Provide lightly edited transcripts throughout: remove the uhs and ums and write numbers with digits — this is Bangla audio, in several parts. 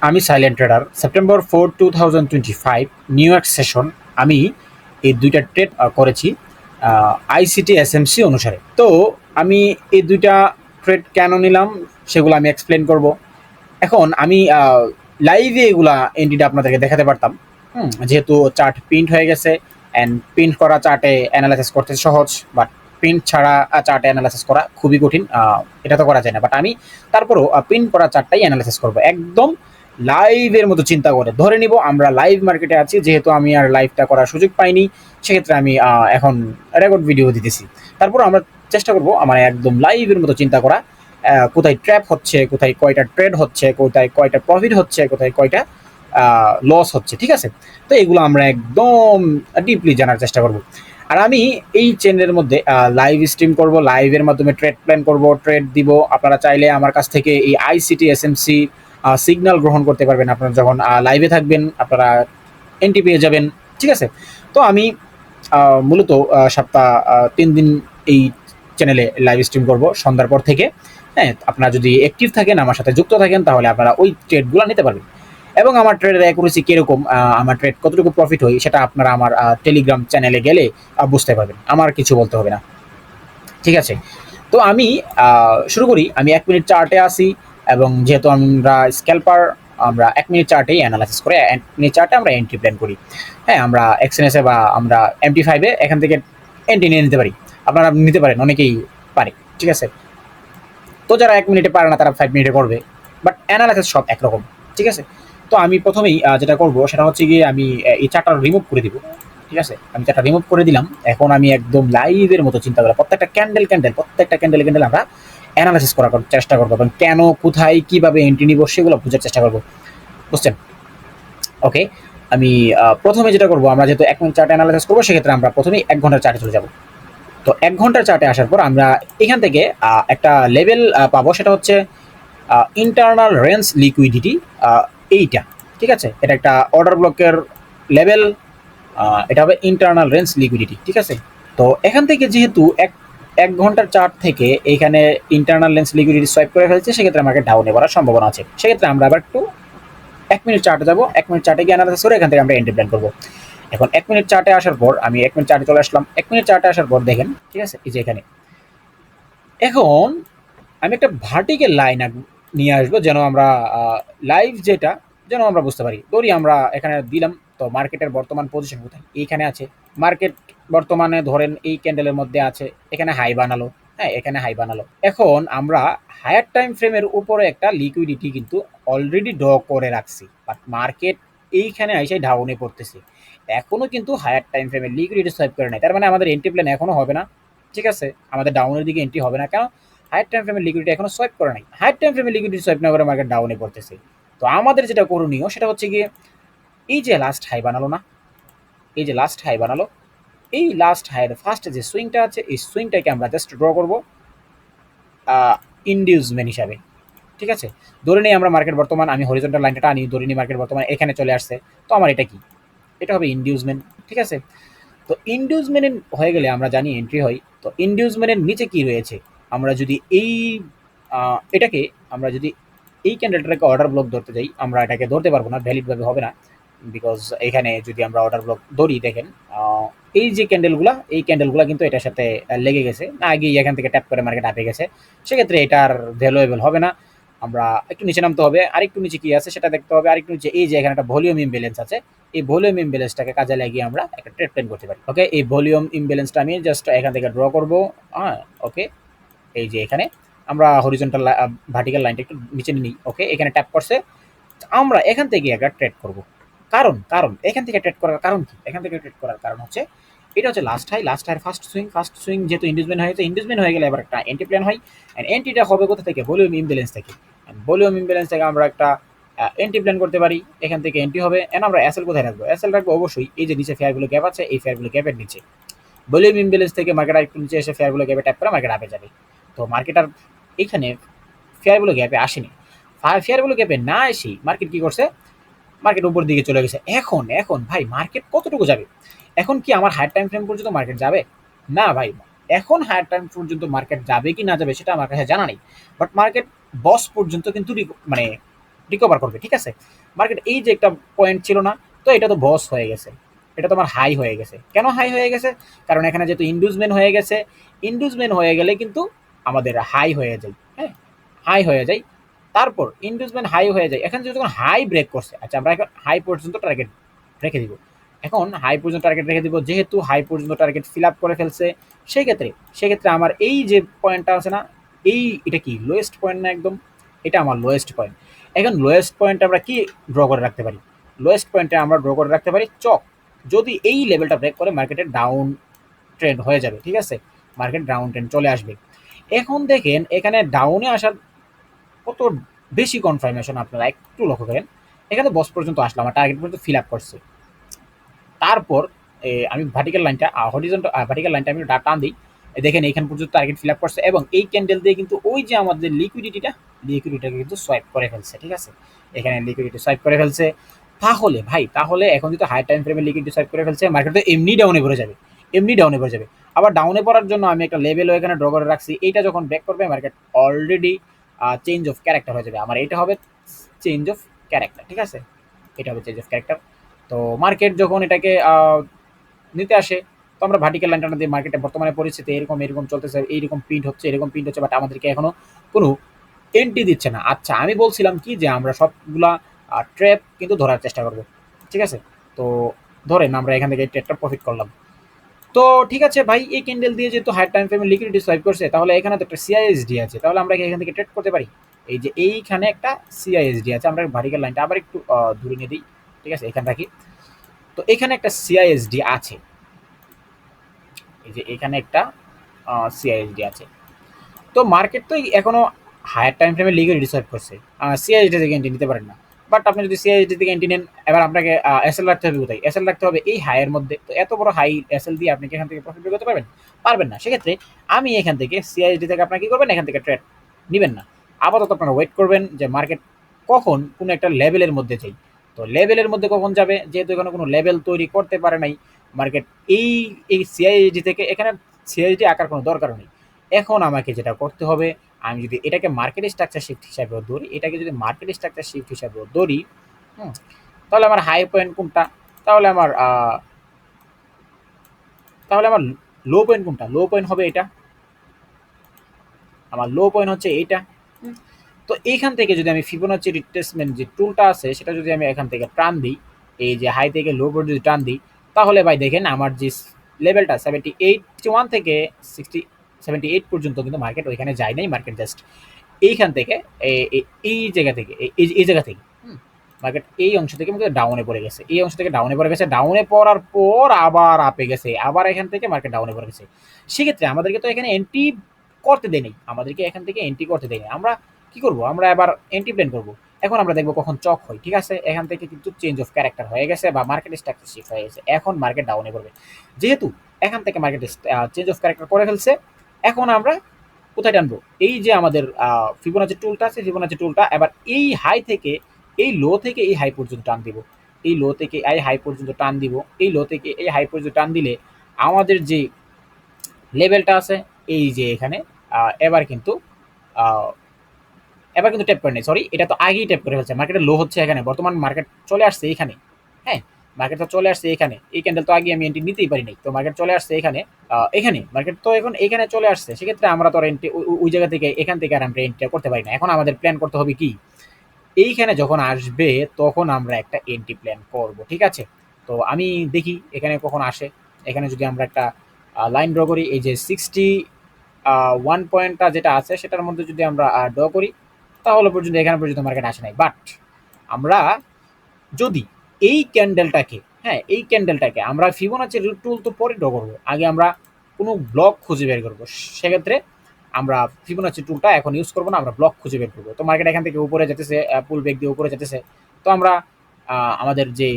আমি silent trader September 4, 2025 New York session আমি এই দুইটা ট্রেড করেছি আইসিটি এসএমসি অনুসারে। তো আমি এই দুইটা ট্রেড কেন নিলাম সেগুলো আমি এক্সপ্লেন করব। এখন আমি লাইভে এগুলা এন্ট্রিটা আপনাদেরকে দেখাতে পারতাম, যেহেতু চার্ট প্রিন্ট হয়ে গেছে অ্যান্ড প্রিন্ট করা চার্টে অ্যানালাইসিস করতে সহজ, বাট প্রিন্ট ছাড়া চার্টে অ্যানালাইসিস করা খুবই কঠিন। এটা তো করা যায় না, বাট আমি তারপরও প্রিন্ট করা চার্টটাই অ্যানালাইসিস করব একদম লাইভের মতো চিন্তা করে। ধরে নিব আমরা লাইভ মার্কেটে আছি, যেহেতু আমি আর লাইভটা করার সুযোগ পাইনি, সেক্ষেত্রে আমি এখন রেকর্ড ভিডিও দিতেছি। তারপর আমরা চেষ্টা করব আমার একদম লাইভের মতো চিন্তা করা, কোথায় ট্র্যাপ হচ্ছে, কোথায় কয়টা ট্রেড হচ্ছে, কোথায় কয়টা প্রফিট হচ্ছে, কোথায় কয়টা লস হচ্ছে, ঠিক আছে। তো এগুলো আমরা একদম ডিপলি জানার চেষ্টা করব। আর আমি এই চ্যানেলের মধ্যে লাইভ স্ট্রিম করব, লাইভের মাধ্যমে ট্রেড প্ল্যান করব, ট্রেড দিব। আপনারা চাইলে আমার কাছ থেকে এই আইসিটি এসএমসি সিগন্যাল গ্রহণ করতে পারবেন। আপনারা যখন লাইভে থাকবেন আপনারা এন্ট্রি পেয়ে যাবেন, ঠিক আছে। তো আমি মূলত সপ্তাহ 3 দিন এই চ্যানেলে লাইভ স্ট্রিম করব সন্ধ্যার পর থেকে। হ্যাঁ, আপনারা যদি অ্যাক্টিভ থাকেন, আমার সাথে যুক্ত থাকেন, তাহলে আপনারা ওই ট্রেডগুলো নিতে পারবেন। এবং আমার ট্রেডের অ্যাকুরেসি কীরকম, আমার ট্রেড কতটুকু প্রফিট হয়, সেটা আপনারা আমার টেলিগ্রাম চ্যানেলে গেলে বুঝতে পারবেন, আমার কিছু বলতে হবে না, ঠিক আছে। তো আমি শুরু করি। আমি 1 মিনিট চার্টে আসি, এবং যেহেতু আমরা স্ক্যাল্পার, আমরা 1 মিনিট চার্টেই অ্যানালাইসিস করে 1 মিনিট চার্টে আমরা এন্ট্রি প্ল্যান করি। হ্যাঁ, আমরা এক্সএনএসে বা আমরা MT5-এ এখান থেকে এন্ট্রি নিয়ে নিতে পারি। আপনারা নিতে পারেন, অনেকেই পারে, ঠিক আছে। তো যারা 1 মিনিটে পারে না তারা 5 মিনিটে করবে, বাট অ্যানালাইসিস সব একরকম, ঠিক আছে। তো আমি প্রথমেই যেটা করব সেটা হচ্ছে গিয়ে আমি এই চার্টটা রিমুভ করে দিব, ঠিক আছে। আমি চার্টটা রিমুভ করে দিলাম। এখন আমি একদম লাইভের মতো চিন্তা করি, প্রত্যেকটা ক্যান্ডেল আমরা অ্যানালাইসিস করার চেষ্টা করবো, এবং কেন, কোথায়, কিভাবে এন্ট্রি নিব সেগুলো বোঝার চেষ্টা করবো, বুঝছেন। ওকে, আমি প্রথমে যেটা করবো, আমরা যেহেতু 1 মিনিট চার্ট অ্যানালাইসিস করবো, সেক্ষেত্রে আমরা প্রথমেই 1 ঘন্টার চার্টে চলে যাব। তো 1 ঘন্টার চার্টে আসার পর আমরা এখান থেকে একটা লেভেল পাবো, সেটা হচ্ছে ইন্টারনাল রেঞ্জ লিকুইডিটি, এইটা, ঠিক আছে। এটা একটা অর্ডার ব্লকের লেভেল, এটা হবে ইন্টারনাল রেঞ্জ লিকুইডিটি, ঠিক আছে। তো এখান থেকে যেহেতু এক এক ঘন্টার চার্ট থেকে এইখানে ইন্টারনাল রেঞ্জ লিকুইডিটি সোয়াইপ করে ফেলছে, সেক্ষেত্রে আমাকে ডাউনে পড়ার সম্ভাবনা আছে। সেক্ষেত্রে আমরা আবার একটু 1 মিনিট চার্টে যাবো। 1 মিনিট চার্টে গিয়ে অ্যানালাইসিস করে এখান থেকে আমরা এন্ট্রি প্ল্যান করবো। এখন 1 মিনিট চার্টে আসার পর আমি 1 মিনিট চার্টে চলে আসলাম। 1 মিনিট চার্টে আসার পর দেখেন, ঠিক আছে, এই যে এখানে এখন আমি একটা ভার্টিক্যাল লাইন নিয়ে আসবো, যেন আমরা লাইভ যেটা যেন আমরা বুঝতে পারি। ধরি আমরা এখানে দিলাম, তো মার্কেটের বর্তমান পজিশন কোথায়, এইখানে আছে। মার্কেট বর্তমানে ধরেন এই ক্যান্ডেলের মধ্যে আছে, এখানে হাই বানালো। হ্যাঁ, এখানে হাই বানালো। এখন আমরা হায়ার টাইম ফ্রেমের উপরে একটা লিকুইডিটি কিন্তু অলরেডি ড্র করে রাখছি, বাট মার্কেট এইখানে এসে ডাউনে পড়তেছে। এখনো কিন্তু হায়ার টাইম ফ্রেমের লিকুইডিটি সোয়াইপ করে নাই, তার মানে আমাদের এন্ট্রি প্ল্যান এখনো হবে না, ঠিক আছে। আমাদের ডাউনের দিকে এন্ট্রি হবে না, কেন? হায়ার টাইম ফ্রেমের লিকুইডিটি এখনো সোয়াইপ করে নাই। হায়ার টাইম ফ্রেমের লিকুইডিটি সোয়াইপ না করে মার্কেট ডাউনে পড়তেছে। তো আমাদের যেটা করণীয় সেটা হচ্ছে গিয়ে, এই যে লাস্ট হাই বানালো না, এই যে লাস্ট হাই বানালো, এই লাস্ট হাইয়ের ফার্স্ট যে সুইংটা আছে, এই সুইংটাকে আমরা জাস্ট ড্র করবো ইনডিউসমেন্ট হিসাবে, ঠিক আছে। ধরে নিই আমরা মার্কেট বর্তমান, আমি হরিজন্টাল লাইনটা টানি, ধরে নিই মার্কেট বর্তমান এখানে চলে আসছে। তো আমার এটা কি, এটা হবে ইনডিউসমেন্ট, ঠিক আছে। তো ইনডিউসমেন্ট হয়ে গেলে আমরা জানি এন্ট্রি হয়। তো ইনডিউসমেন্টের নিচে কি রয়েছে, আমরা যদি এই এটাকে, আমরা যদি এই ক্যান্ডেলটাকে অর্ডার ব্লক ধরতে যাই, আমরা এটাকে ধরতে পারবো না, ভ্যালিডভাবে হবে না। বিকজ এখানে যদি আমরা অর্ডার ব্লক ধরি, দেখেন এই যে ক্যান্ডেলগুলা, এই ক্যান্ডেলগুলা কিন্তু এটার সাথে লেগে গেছে, না আগেই এখান থেকে ট্যাপ করে মার্কেট আপে গেছে। সেক্ষেত্রে এটার ভ্যালুয়েবল হবে না। আমরা একটু নিচে নামতে হবে, আরেকটু নিচে কি আছে সেটা দেখতে হবে, আরেকটু নিচে এই যে এখানে একটা ভলিউম ইমব্যালেন্স আছে, এই ভলিউম ইমব্যালেন্সটাকে কাজে লাগিয়ে আমরা একটা ট্রেড প্ল্যান করতে পারি। ওকে, এই ভলিউম ইমব্যালেন্সটা আমি জাস্ট এখান থেকে ড্র করবো। হ্যাঁ, ওকে, এই যে এখানে আমরা হরিজন্টাল ভার্টিক্যাল লাইনটা একটু নিচে নিই। ওকে, এখানে ট্যাপ করছে, আমরা এখান থেকে একটা ট্রেড করব। কারণ কারণ এখান থেকে ট্রেড করার কারণ কি, এখান থেকে ট্রেড করার কারণ হচ্ছে এটা হচ্ছে লাস্ট হাই, লাস্ট হাইয়ের ফার্স্ট সুইং যেহেতু ইন্ডিউসমেন্ট হয়েছে, ইন্ডিউসমেন্ট হয়ে গেলে এবার একটা এন্ট্রি প্ল্যান হয়। অ্যান্ড এন্ট্রিটা হবে কোথা থেকে, ভলিউম ইমব্যালেন্স থেকে। ভলিউম ইমব্যালেন্স থেকে আমরা একটা এন্ট্রি প্ল্যান করতে পারি, এখান থেকে এন্ট্রি হবে। অ্যান্ড আমরা এসএল কোথায় রাখবো, এসএল রাখবো অবশ্যই এই যে নিচে ফেয়ারগুলো গ্যাপ আছে, এই ফেয়ারগুলো গ্যাপের নিচে। ভলিউম ইমব্যালেন্স থেকে মার্কেট আরেকটু নিচে এসে ফেয়ারগুলো গ্যাপে ট্যাপ করে মার্কেট আপে যাবে। তো মার্কেট আর এইখানে ফেয়ারগুলো গ্যাপে আসেনি। ফেয়ারগুলো গ্যাপে না এসে মার্কেট কি করছে, মার্কেট উপর দিকে চলে গেছে। এখন এখন ভাই মার্কেট কতটুকু যাবে, এখন কি আমার হায়ার টাইম ফ্রেম পর্যন্ত মার্কেট যাবে? না ভাই, এখন হায়ার টাইম পর্যন্ত মার্কেট যাবে কি না যাবে সেটা আমার কাছে জানা নেই, বাট মার্কেট বস পর্যন্ত কিন্তু মানে রিকভার করবে, ঠিক আছে? মার্কেট এই যে একটা পয়েন্ট ছিল না, তো এটা তো বস হয়ে গেছে, এটা তো আমার হাই হয়ে গেছে। কেন হাই হয়ে গেছে? কারণ এখানে যেহেতু ইন্ডুসমেন্ট হয়ে গেছে, ইন্ডুসমেন্ট হয়ে গেলে কিন্তু আমাদের হাই হয়ে যায়, হ্যাঁ, হাই হয়ে যায়। তারপর ইন্ডুসমেন্ট হাই হয়ে যায়, এখানে যখন হাই ব্রেক করছে, আচ্ছা আমরা এখন হাই পর্যন্ত টার্গেট রেখে দিব। এখন হাই পর্যন্ত টার্গেট রেখে দিব, যেহেতু হাই পর্যন্ত টার্গেট ফিল আপ করে ফেলছে, সেক্ষেত্রে আমার এই যে পয়েন্টটা আছে না, এটা কি লোয়েস্ট পয়েন্ট না একদম? এটা আমার লোয়েস্ট পয়েন্ট। এখন লোয়েস্ট পয়েন্টে আমরা কি ড্র করে রাখতে পারি? লোয়েস্ট পয়েন্টে আমরা ড্র করে রাখতে পারি চক। যদি এই লেভেলটা ব্রেক করে মার্কেটের ডাউন ট্রেন্ড হয়ে যাবে, ঠিক আছে, মার্কেট ডাউন ট্রেন্ড চলে আসবে। এখন দেখেন এখানে ডাউনে আসার কত বেশি কনফার্মেশন, আপনারা একটু লক্ষ্য করেন। এখানে বস পর্যন্ত আসলাম, আমার টার্গেট পর্যন্ত ফিল আপ করছে। তারপর আমি ভার্টিক্যাল লাইনটা হরিজন্টাল ভার্টিক্যাল লাইনটা আমি টান দিই, দেখেন এইখান পর্যন্ত টার্গেট ফিল আপ করছে এবং এই ক্যান্ডেল দিয়ে কিন্তু ওই যে আমাদের লিকুইডিটিটাকে কিন্তু সোয়াইপ করে ফেলছে, ঠিক আছে, এখানে লিকুইডিটি সোয়াইপ করে ফেলছে। তাহলে ভাই, তাহলে এখন যদি হাই টাইম ফ্রেমে লিকুইডিটি সোয়াইপ করে ফেলছে, মার্কেট তো এমনি ডাউনে পড়ে যাবে, এমনি ডাউনে পড়ে যাবে। আবার ডাউনে পড়ার জন্য আমি একটা লেভেলও এখানে ড্র করে রাখছি, এইটা যখন ব্রেক করবে market already change of character হয়ে যাবে। আমার এটা হবে চেঞ্জ অফ ক্যারেক্টার, ঠিক আছে, এটা হবে চেঞ্জ অফ ক্যারেক্টার। তো মার্কেট যখন এটাকে নিতে আসে, তো আমরা ভার্টিক্যাল লাইনটা দিয়ে মার্কেটে বর্তমানে পরিস্থিতি এরকম এরকম চলতেছে, এইরকম প্রিন্ট হচ্ছে, এরকম প্রিন্ট হচ্ছে, বাট আমাদেরকে এখনো কোনো এন্ট্রি দিচ্ছে না। আচ্ছা আমি বলছিলাম কি যে আমরা সবগুলা ট্র্যাপ কিন্তু ধরার চেষ্টা করব, ঠিক আছে? তো ধরেন আমরা এখান থেকে ট্রেডটা প্রফিট করলাম। তো ঠিক আছে ভাই, এই ক্যান্ডেল দিয়ে যেহেতু হাই টাইম ফ্রেমে লিকুইডিটি সোয়াইপ করছে, তাহলে এখানে তো একটা সিআইএসডি আছে, তাহলে আমরা কি এখান থেকে ট্রেড করতে পারি? এই যে এইখানে একটা সিআইএসডি আছে, আমরা ভার্টিক্যাল লাইনটা আবার একটু দূরে নিয়ে দিই, ঠিক আছে, এখানে রাখি। তো এখানে একটা সিআইএসডি আছে, এই যে এখানে একটা সিআইএসডি আছে। তো মার্কেট তো এখনো হায়ার টাইম ফ্রেমে লিকুইডিটি সোয়াইপ করছে, সিআইএসডি থেকে এন্ট্রি নিতে পারেন না। বাট আপনি যদি সিআইএসডি থেকে এন্ট্রি নেন, এবার আপনাকে এসএল রাখতে হবে কোথায়? এসএল রাখতে হবে এই হাইয়ের মধ্যে। তো এত বড় হাই এসএল দিয়ে আপনি কি এখান থেকে প্রফিট বের করতে পারবেন? পারবেন না। সেক্ষেত্রে আমি এখান থেকে সিআইএসডি থেকে আপনারা কি করবেন? এখান থেকে ট্রেড নিবেন না। আপাতত আপনারা ওয়েট করবেন যে মার্কেট কখন কোনো একটা লেভেলের মধ্যে যাই। তো লেভেলের মধ্যে কখন যাবে, যেহেতু এখানে কোনো লেভেল তৈরি করতে পারে নাই মার্কেট, এই এই সিআইএসডি থেকে এখানে সিআইএসডি আঁকার কোনো দরকার নেই। এখন আমাকে যেটা করতে হবে, আমি যদি এটাকে মার্কেট স্ট্রাকচার শিফট হিসাবেও ধরি, এটাকে যদি মার্কেট স্ট্রাকচার শিফট হিসাবেও ধরি, হুম, তাহলে আমার হাই পয়েন্ট কোনটা? তাহলে আমার তাহলে আমার লো পয়েন্ট কোনটা? লো পয়েন্ট হবে এটা, আমার লো পয়েন্ট হচ্ছে এইটা। তো এইখান থেকে যদি আমি ফিবোনাচি রিট্রেসমেন্ট যে টুলটা আছে সেটা যদি আমি এখান থেকে টান দিই, এই যে হাই থেকে লো পর্যন্ত যদি টান দিই, তাহলে ভাই দেখেন আমার যে লেভেলটা 71 থেকে 78 পর্যন্ত কিন্তু মার্কেট ওইখানে যায় নাই, মার্কেট জাস্ট এইখান থেকে এই জায়গা থেকে এই জায়গা থেকে মার্কেট এই অংশ থেকে ডাউনে পড়ে গেছে, এই অংশ থেকে ডাউনে পড়ে গেছে, ডাউনে পড়ার পর আবার আপে গেছে, আবার এখান থেকে মার্কেট ডাউনে পড়ে গেছে। সেক্ষেত্রে আমাদেরকে তো এখানে এন্ট্রি করতে দেয়নি, আমাদেরকে এখান থেকে এন্ট্রি করতে দেয়নি। আমরা কি করব? আমরা এবার এন্ট্রি প্ল্যান করব। এখন আমরা দেখবো কখন চক হয়, ঠিক আছে, এখান থেকে কিন্তু চেঞ্জ অফ ক্যারেক্টার হয়ে গেছে বা মার্কেট স্ট্রাকচার শিফট হয়ে গেছে, এখন মার্কেট ডাউনে পড়বে। যেহেতু এখান থেকে মার্কেট চেঞ্জ অফ ক্যারেক্টার করে ফেলছে, এখন আমরা কোথায় টানবো? এই যে আমাদের ফিবোনাচি টুলটা আছে, ফিবোনাচি টুলটা এবার এই হাই থেকে এই লো থেকে এই হাই পর্যন্ত টান দিব, এই লো থেকে এই হাই পর্যন্ত টান দিব, এই লো থেকে এই হাই পর্যন্ত টান দিলে আমাদের যে লেভেলটা আছে এই যে এখানে এবার কিন্তু ট্যাপ করে নেই, সরি, এটা তো আগেই ট্যাপ করে ফেলছে, মার্কেটের লো হচ্ছে এখানে, বর্তমান মার্কেট চলে আসছে এখানে, হ্যাঁ, মার্কেট তো চলে আসছে এখানে, এই ক্যান্ডেল তো আগে আমি এন্ট্রি নিতেই পারি নাই, তো মার্কেট চলে আসছে এখানে, এখানে মার্কেট তো এখন এখানে চলে আসছে, সেক্ষেত্রে আমরা তো এন্ট্রি ওই জায়গা থেকে এখান থেকে আর আমরা এন্ট্রি করতে পারি না। এখন আমাদের প্ল্যান করতে হবে কি, এইখানে যখন আসবে তখন আমরা একটা এন্ট্রি প্ল্যান করব, ঠিক আছে? তো আমি দেখি এখানে কখন আসে। এখানে যদি আমরা একটা লাইন ড্র করি, এই যে 61 পয়েন্টটা যেটা আছে সেটার মধ্যে যদি আমরা ড্র করি, তাহলে পর্যন্ত এখানে পর্যন্ত মার্কেট আসে নাই। বাট আমরা যদি এই ক্যান্ডেলটাকে, হ্যাঁ, এই ক্যান্ডেলটাকে আমরা ফিবোনাচি টুল তো পরে ড্র করবো, আগে আমরা কোনো ব্লক খুঁজে বের করবো। সেক্ষেত্রে আমরা ফিবোনাচি টুলটা এখন ইউজ করবো না, আমরা ব্লক খুঁজে বের করবো। তো মার্কেট এখান থেকে উপরে যেতেছে, পুল ব্যাক দিয়ে উপরে যেতেছে, তো আমরা আমাদের যে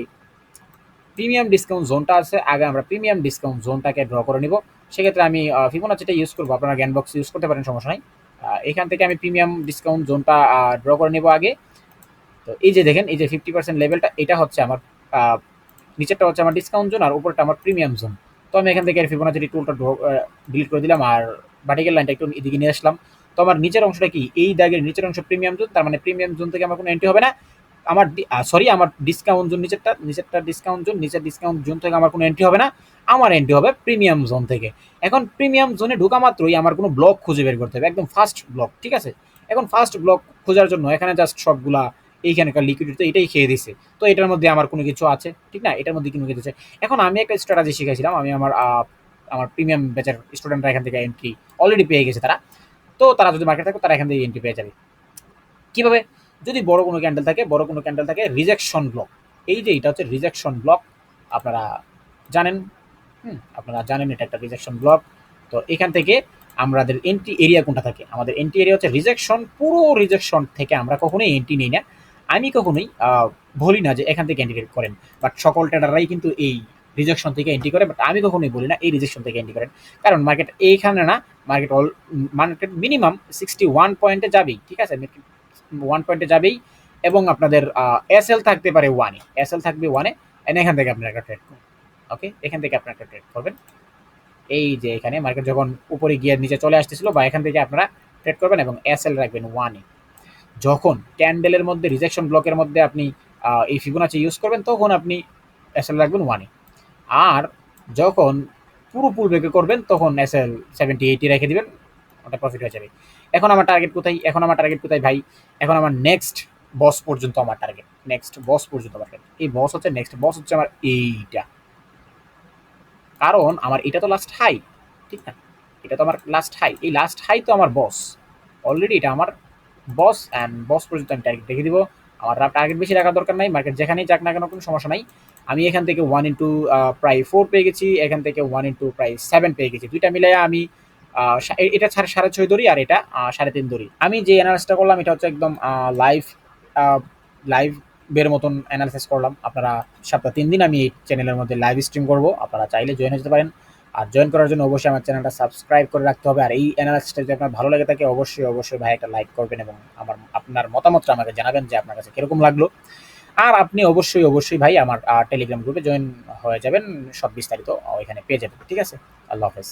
প্রিমিয়াম ডিসকাউন্ট জোনটা আছে, আগে আমরা প্রিমিয়াম ডিসকাউন্ট জোনটাকে ড্র করে নিব। সেক্ষেত্রে আমি ফিবোনাচিটা ইউজ করবো, আপনারা জ্ঞানবক্স ইউজ করতে পারেন, সমস্যা নাই। এখান থেকে আমি প্রিমিয়াম ডিসকাউন্ট জোনটা ড্র করে নিব আগে। তো এই যে দেখেন, এই যে 50% লেভেলটা, এটা হচ্ছে আমার নিচেরটা হচ্ছে আমার ডিসকাউন্ট জোন আর উপরটা আমার প্রিমিয়াম জোন। তো আমি এখান থেকে ফিবোনাচি টুলটা ডিলিট করে দিলাম আর ভার্টিক্যাল লাইনটা একটু এদিকে নিয়ে আসলাম। তো আমার নিচের অংশটা কি, এই দাগের নিচের অংশ প্রিমিয়াম জোন, তার মানে প্রিমিয়াম জোন থেকে আমার কোনো এন্ট্রি হবে না। আমার আমার ডিসকাউন্ট জোন, নিচেরটা ডিসকাউন্ট জোন, নিচের ডিসকাউন্ট জোন থেকে আমার কোনো এন্ট্রি হবে না, আমার এন্ট্রি হবে প্রিমিয়াম জোন থেকে। এখন প্রিমিয়াম জোনে ঢোকা মাত্রই আমার কোনো ব্লক খুঁজে বের করতে হবে, একদম ফার্স্ট ব্লক, ঠিক আছে। এখন ফার্স্ট ব্লক খোঁজার জন্য এখানে জাস্ট সবগুলা এইখানকার লিকুইডিটি এটাই খেয়ে দিছে, তো এটার মধ্যে আমার কোনো কিছু আছে, ঠিক না, এটার মধ্যে কোনো কিছু আছে। এখন আমি একটা স্ট্র্যাটেজি শিখেছিলাম, আমি আমার প্রিমিয়াম ব্যাচের স্টুডেন্টরা এখান থেকে এন্ট্রি অলরেডি পেয়ে গেছে তারা, তো তারা যদি মার্কেট থাকে তারা এখান থেকে এন্ট্রি পেয়ে যাবে। কিভাবে? যদি বড় কোনো ক্যান্ডেল থাকে রিজেকশন ব্লক, এই যে এটা হচ্ছে রিজেকশন ব্লক, আপনারা জানেন, আপনারা জানেন এটা একটা রিজেকশন ব্লক। তো এখান থেকে আমাদের এন্ট্রি এরিয়া কোনটা থাকে, আমাদের এন্ট্রি এরিয়া হচ্ছে রিজেকশন। পুরো রিজেকশন থেকে আমরা কখনোই এন্ট্রি নিই না, আমি কখনোই বলি না যে এখান থেকে এন্ট্রি করেন, বাট সকল ট্রেডাররাই কিন্তু এই রিজেকশন থেকে এন্ট্রি করে, বাট আমি কখনোই বলি না এই রিজেকশন থেকে এন্ট্রি করেন, কারণ মার্কেট এইখানে না, মার্কেট মিনিমাম 61 পয়েন্টে যাবেই, ঠিক আছে, 1 পয়েন্টে যাবেই, এবং আপনাদের এসএল থাকতে পারে 1-এ, এসএল থাকবে 1-এ, এখান থেকে আপনারা একটা ট্রেড করুন। ওকে, এখান থেকে আপনারা একটা ট্রেড করবেন, এই যে এখানে মার্কেট যখন উপরে গিয়ে নিচে চলে আসতেছিল, বা এখান থেকে আপনারা ট্রেড করবেন এবং এসএল রাখবেন 1-এ। যখন ক্যান্ডেলের মধ্যে রিজেকশন ব্লকের মধ্যে আপনি এই ফিবোনাচি ইউজ করবেন, তখন আপনি এসএল রাখবেন 1-এ। আর যখন পুরো পুল ব্রেকে করবেন, তখন এসএল 70-80 রেখে দিবেন, ওটা প্রফিট হয়ে যাবে। এখন আমার টার্গেট কোথায়, ভাই? এখন আমার নেক্সট বস পর্যন্ত আমার টার্গেট, এই বস হচ্ছে নেক্সট বস হচ্ছে আমার এইটা, কারণ আমার এটা তো লাস্ট হাই, ঠিক না, এটা তো আমার লাস্ট হাই, এই লাস্ট হাই তো আমার বস, অলরেডি এটা আমার বস, অ্যান্ড বস পর্যন্ত আমি টার্গেট রেখে দিব। আমার টার্গেট বেশি রাখার দরকার নাই, মার্কেট যেখানেই যাক না কেন কোনো সমস্যা নাই। আমি এখান থেকে 1 প্রায় 4 পেয়ে গেছি, এখান থেকে 1 প্রায় 7 পেয়ে গেছি, দুইটা মিলে আমি এটা 6.5 ধরি, আর এটা 3.5 ধরি। আমি যে অ্যানালিসিসটা করলাম এটা হচ্ছে একদম লাইভ লাইভের মতন অ্যানালিসিস করলাম। আপনারা সপ্তাহে 3 দিন আমি এই চ্যানেলের মধ্যে লাইভ স্ট্রিম করবো, আপনারা চাইলে জয়েন হতে পারেন। আর জয়েন করার জন্য অবশ্যই আমার চ্যানেলটা সাবস্ক্রাইব করে রাখতে হবে। আর এই অ্যানালিসিসটা যদি আপনার ভালো লাগে থাকে, অবশ্যই ভাই একটা লাইক করবেন, এবং আপনার মতামতটা আমাকে জানাবেন যে আপনার কাছে কিরকম লাগলো। আর আপনি অবশ্যই ভাই আমার টেলিগ্রাম গ্রুপে জয়েন হয়ে যাবেন, সব বিস্তারিত এখানে পেয়ে যাবেন, ঠিক আছে। আল্লাহ হাফেজ।